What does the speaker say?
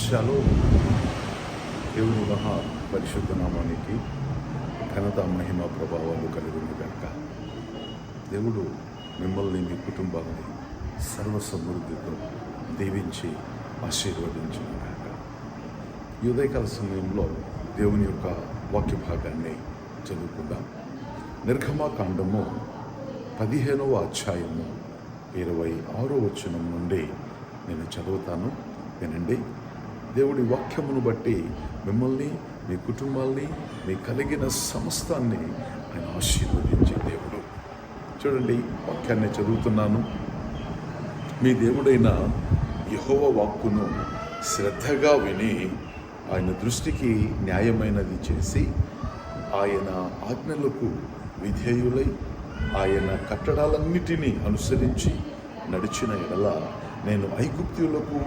Shalom. దేవుని మహా పరిశుద్ధ నామానికి ఘనత మహిమ ప్రభావాలు కలుగును గనుక దేవుడు మిమ్మల్ని మీ కుటుంబాన్ని సర్వ సమృద్ధితో దీవించి ఆశీర్వదించును గాక. ఈ ఉదయకాల సమయంలో దేవుని యొక్క వాక్య భాగాన్ని చదువుకుందాం. నిర్గమాకాండము 15వ అధ్యాయము 26వ వచనం నుండి నేను చదువుతాను, వినండి. దేవుడి వాక్యమును బట్టి మిమ్మల్ని, మీ కుటుంబాల్ని, మీ కలిగిన సమస్తాన్ని ఆయన ఆశీర్వదించే దేవుడు. చూడండి, వాక్యాన్ని చదువుతున్నాను. మీ దేవుడైన యెహోవా వాక్కును శ్రద్ధగా విని ఆయన దృష్టికి న్యాయమైనది చేసి ఆయన ఆజ్ఞలకు విధేయులై ఆయన కట్టడాలన్నిటినీ అనుసరించి నడిచిన ఎడల నేను ఐగుప్తీయులకు